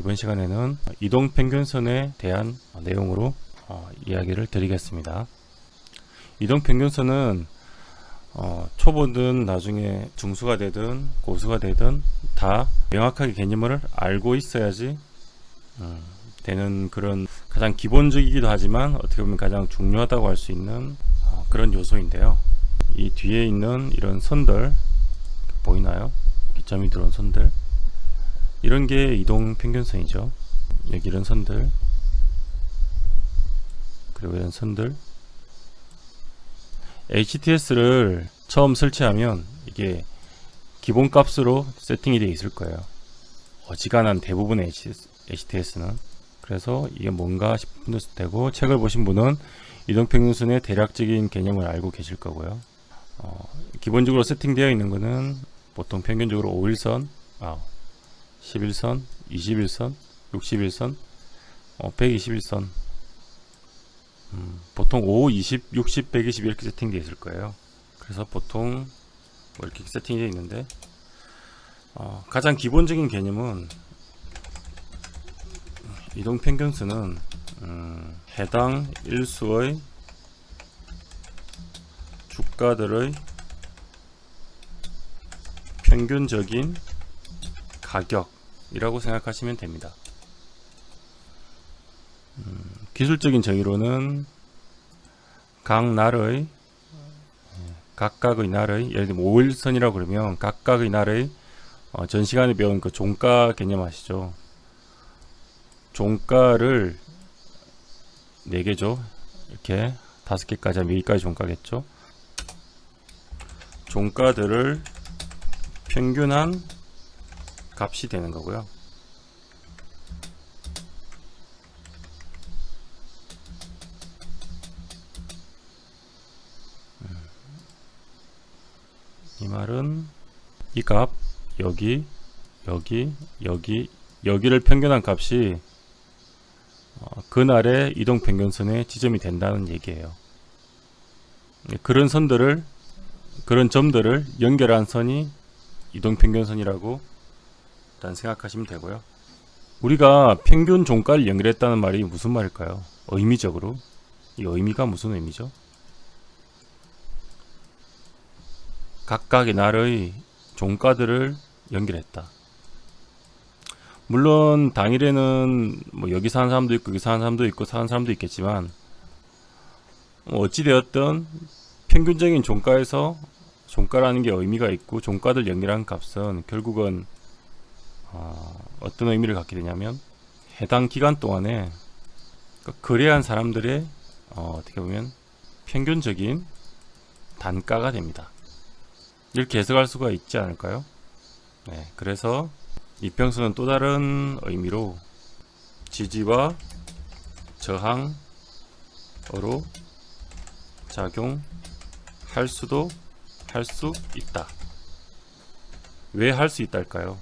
이번 시간에는 이동 평균선에 대한 내용으로 이야기를 드리겠습니다. 이동 평균선은 초보든 나중에 중수가 되든 고수가 되든 다 명확하게 개념을 알고 있어야지 되는 그런 가장 기본적이기도 하지만 어떻게 보면 가장 중요하다고 할 수 있는 그런 요소인데요. 이 뒤에 있는 이런 선들 보이나요? 이렇게 점이 들어온 선들, 이런 게 이동 평균선이죠. 여기 이런 선들, 그리고 이런 선들. HTS를 처음 설치하면 이게 기본값으로 세팅이 되어 있을 거예요. 어지간한 대부분의 HTS는. 그래서 이게 뭔가 싶을 때고, 책을 보신 분은 이동평균선의 대략적인 개념을 알고 계실 거고요. 기본적으로 세팅되어 있는 거는 보통 평균적으로 5일선, 11선, 21선, 61선, 121선, 보통 5, 20, 60, 120 이렇게 세팅되어 있을 거예요. 그래서 보통 이렇게 세팅이 되어 있는데, 가장 기본적인 개념은 이동평균선은 해당 일수의 주가들의 평균적인 가격이라고 생각하시면 됩니다. 기술적인 정의로는 각각의 날의, 예를 들면 5일선이라고 그러면 각각의 날의 전 시간에 배운 그 종가 개념 아시죠? 종가를 4개죠. 이렇게 5개까지 하면 여기까지 종가겠죠. 종가들을 평균한 값이 되는 거고요. 이 말은 이 값, 여기를 평균한 값이 그날의 이동평균선의 지점이 된다는 얘기예요. 그런 선들을, 그런 점들을 연결한 선이 이동평균선이라고 일단 생각하시면 되고요. 우리가 평균 종가를 연결했다는 말이 무슨 말일까요? 의미적으로 이 의미가 무슨 의미죠? 각각의 날의 종가들을 연결했다. 물론 당일에는 뭐 여기 사는 사람도 있고 여기 사는 사람도 있고 사는 사람도 있겠지만, 어찌되었든 평균적인 종가에서 종가라는 게 의미가 있고, 종가들 연결한 값은 결국은 어떤 의미를 갖게 되냐면 해당 기간 동안에 거래한 사람들의 어떻게 보면 평균적인 단가가 됩니다. 이렇게 해석할 수가 있지 않을까요? 네, 그래서 이평선은 또 다른 의미로 지지와 저항으로 작용할 수도 할 수 있다. 왜 할 수 있달까요?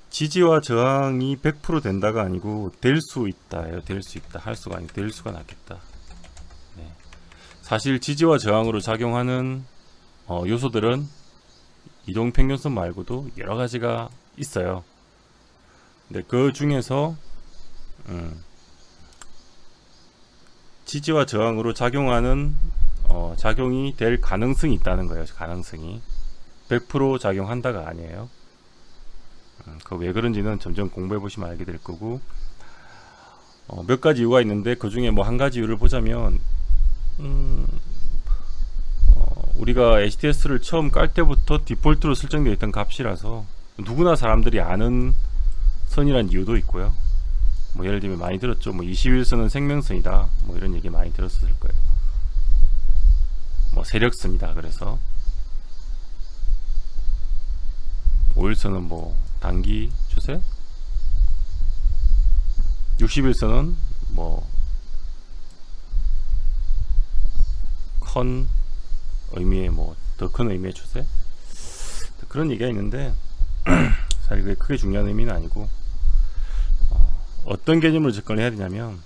지지와 저항이 100% 된다가 아니고 될 수 있다예요. 될 수 있다. 할 수가 아니고 될 수가 낫겠다. 네. 사실 지지와 저항으로 작용하는 요소들은 이동평균선 말고도 여러 가지가 있어요. 근데 그 중에서 지지와 저항으로 작용하는 작용이 될 가능성이 있다는 거예요. 가능성이 100% 작용한다가 아니에요. 그 왜 그런지는 점점 공부해 보시면 알게 될 거고, 몇 가지 이유가 있는데 그 중에 뭐 한 가지 이유를 보자면, 우리가 HTS를 처음 깔 때부터 디폴트로 설정되어 있던 값이라서 누구나 사람들이 아는 선이란 이유도 있고요. 뭐 예를 들면 많이 들었죠. 뭐 21선은 생명선이다. 뭐 이런 얘기 많이 들었을 거예요. 뭐 세력선이다. 그래서 5일선은 뭐 단기 추세, 60일선은 뭐 큰 의미의 뭐 더 큰 의미의 추세, 그런 얘기가 있는데 사실 그게 크게 중요한 의미는 아니고, 어떤 개념으로 접근해야 되냐면,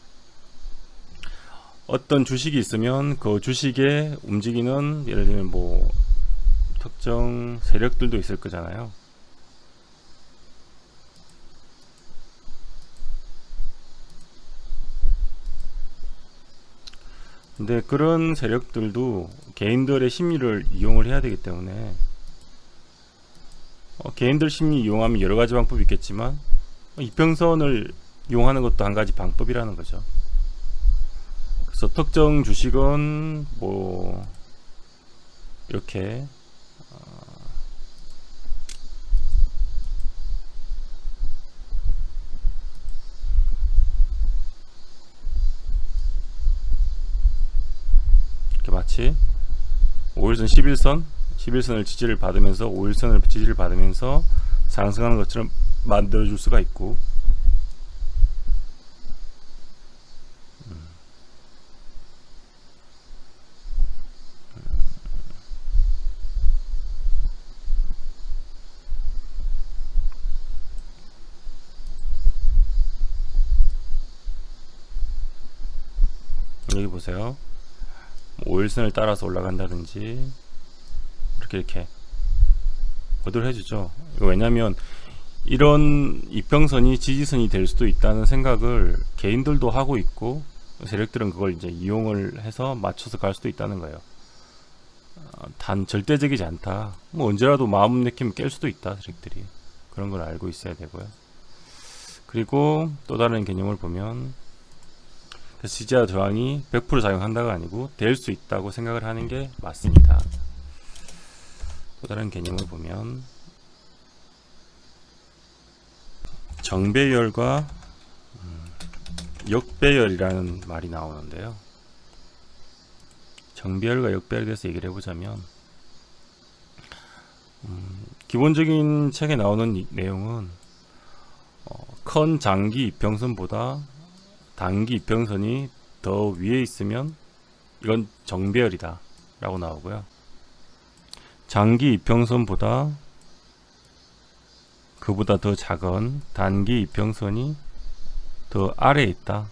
어떤 주식이 있으면 그 주식에 움직이는 예를 들면 뭐 특정 세력들도 있을 거잖아요. 근데 그런 세력들도 개인들의 심리를 이용을 해야 되기 때문에 개인들 심리 이용하면 여러 가지 방법이 있겠지만 이평선을 이용하는 것도 한 가지 방법이라는 거죠. 그래서 특정 주식은 뭐 이렇게 이렇게 마치 5일선 11선을 지지를 받으면서 5일선을 지지를 받으면서 상승하는 것처럼 만들어 줄 수가 있고, 여기 보세요. 5일선을 따라서 올라간다든지 이렇게 거두를 해주죠. 왜냐하면 이런 이평선이 지지선이 될 수도 있다는 생각을 개인들도 하고 있고, 세력들은 그걸 이제 이용을 해서 맞춰서 갈 수도 있다는 거예요. 단 절대적이지 않다. 뭐 언제라도 마음 내키면 깰 수도 있다, 세력들이. 그런 걸 알고 있어야 되고요. 그리고 또 다른 개념을 보면, 지지와 저항이 100% 작용한다가 아니고 될 수 있다고 생각을 하는 게 맞습니다. 또 다른 개념을 보면 정배열과 역배열이라는 말이 나오는데요. 정배열과 역배열에 대해서 얘기를 해보자면, 기본적인 책에 나오는 내용은 큰 장기 이평선보다 단기 이평선이 더 위에 있으면 이건 정배열이다 라고 나오고요. 장기 이평선보다 그보다 더 작은 단기 이평선이 더 아래에 있다,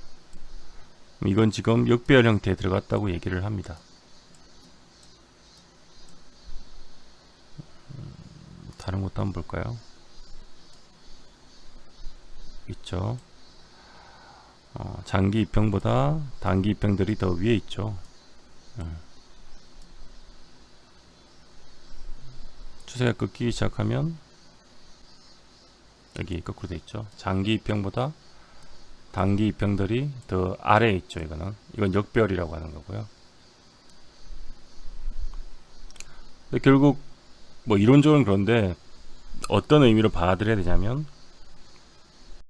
이건 지금 역배열 형태에 들어갔다고 얘기를 합니다. 다른 것도 한번 볼까요? 있죠. 장기 이평보다 단기 이평들이 더 위에 있죠. 추세가 꺾이기 시작하면 여기 거꾸로 돼 있죠. 장기 이평보다 단기 이평들이 더 아래에 있죠. 이건 역배열이라고 하는 거고요. 근데 결국 뭐 이론적으로는 그런데 어떤 의미로 받아들여야 되냐면,